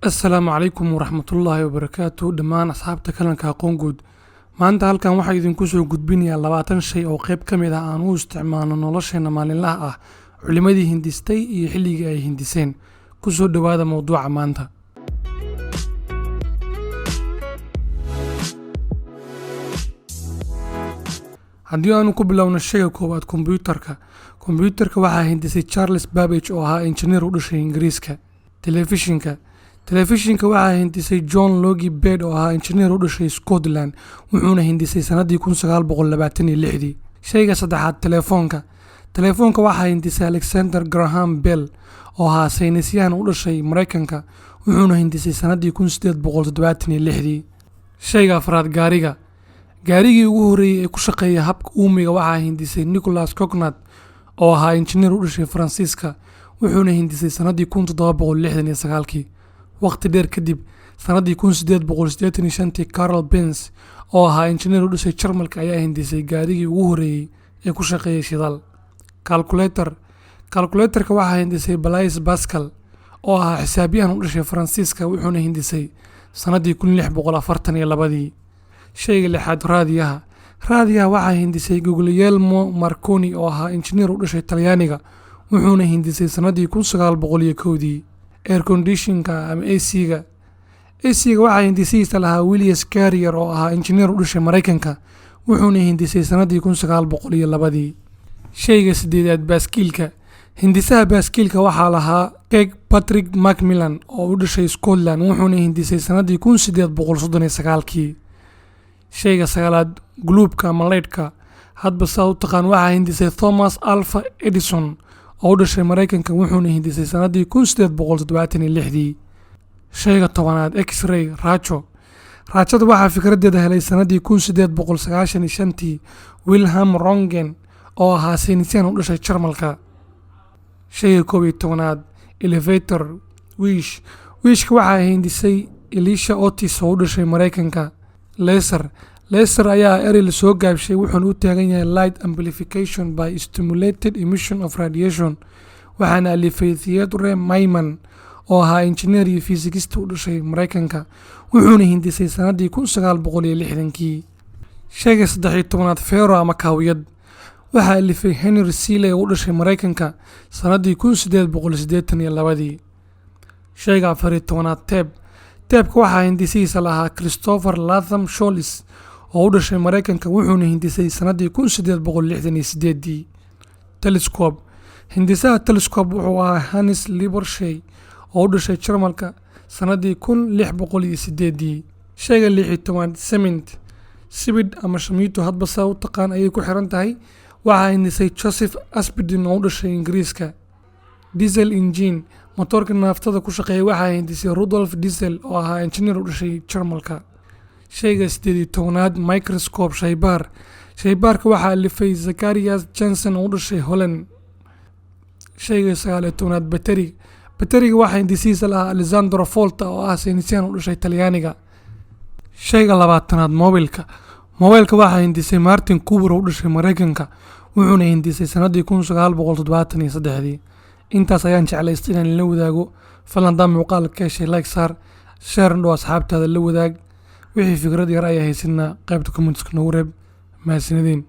Assalaamu calaykum waraxmatullaahi wabarakaatu dhammaan asxaabta kalanka aqoon guud. Maanta halkan waxaa idinku soo gudbinayaa 20 shay oo qayb ka mid ah aan u isticmaalno nolosheena maalinlaha ah, culimadii hindistay iyo xilligii ay hindiseen. Ku soo dhawaada mowduuca maanta. Haddii aanu ku bilowno shayga koowaad kombiyuutarka waxaa hindisay Charles Babbage oo ahaa injineer u dhashay Ingiriiska. Telefishinka waxaa hindisay John Logie Baird oo ahaa injineer u dhashay Scotland, wuxuuna hindisay sanadii 1926. Shayga saddexaad telefoonka waxaa hindisay Alexander Graham Bell oo ahaa saynisyahan u dhashay Mareykanka, wuxuuna hindisay sanadii 1876. Shayga afraad gaarigii ugu horreeyay ee ku shaqeeya habka uumiga waxaa hindisay Nicholas Cognat oo ahaa injineer u dhashay Faransiiska, wuxuuna hindisay sanadii 1769. Waqti dheer kadib, sanadii 1885 Carl Benz oo ahaa injineer u dhashay Jarmalka ayaa hindisay gaarigii ugu horreeyay ee ku shaqeeya shidaal. Calculator-ka waxaa hindisay Blaise Pascal oo ahaa xisaabyahan u dhashay Faransiiska, wuxuuna hindisay sanadii 1642. Shayga lixaad raadiyaha waxaa hindisay Guglielmo Marconi oo ahaa injineer u dhashay Talyaaniga, wuxuuna hindisay sanadii 1901. Air conditionka ama AC-ga waxaa hindisihiisa lahaa William Carrier oo ahaa injineer u dhashay Mareykanka, wuxuuna hindisay sanadii 1902. Shayga sideedaad hindisaha baaskiilka waxaa lahaa Patrick Macmillan oo u dhashay Scotland, wuxuuna hindisay sanadii 1839. Shayga sagaalaad guluubka ama leydhka hadba saa u taqaan waxaa hindisay Thomas Alva Edison oo u dhashay Mareykanka, wuxuuna hindisay sanadii 1876. Shayga tobanaad X-ray raajada waxaa fikradeeda helay sanadii 1895 Wilhelm Röntgen oo ahaa saynisyahan u dhashay Jarmalka. Shayga 11aad elevator wiishka waxaa hindisay Elisha Otis oo u dhashay Mareykanka. Laser ayaa erey la soo gaabshay, wuxuuna u taagan yahay light amplification by stimulated emission of radiation, waxaana alifay Theodore Maiman oo ahaa injineer iyo fiisigista u dhashay Mareykanka, wuxuuna hindisay sanadii 1960. Shayga 13aad feero ama kaawiyad waxaa alifay Henry Seeley oo u dhashay Mareykanka sanadii 1882. Shayga 14aad teebka waxaa hindisihiisa lahaa Christopher Latham Scholes oo u dhashay Mareykanka, wuxuuna hindisay sanadii 1868. Hindisaha telescope wuxuu ahaa Hannes Lippershey oo u dhashay Jarmalka sanadii 1608. Shayga 16aad sibidh ama shamiito hadba saa u taqaan ayay ku xiran tahay, waxaa hindisay Joseph Aspidin oo u dhashay Ingiriiska. Diesel engine motorka naaftada ku shaqeeya waxaa hindisay Rudolf Diesel oo ahaa injineer u dhashay Jarmalka. Shayga 18aad microscope shaybaarka waxaa alifay Zacharias Janssen oo u dhashay Holland. Shayga 19aad bateriga waxaa hindisihiisa lahaa Alessandro Volta oo ah saynisyahan u dhashay Talyaaniga. Shayga 20aad mobilka waxaa hindisay Martin Cooper oo u dhashay Mareykanka, wuxuuna hindisay sanadii 1973. intaas ayaan jeclaystay inaan la wadaago. Fadlan hadaa muuqaalka ka heshay like saar, share ndoo asxaabtaada la wadaag. Wixii fikrad yar ay haysanaa qaybta comments-ka nagu reeb. Mahadsanidin.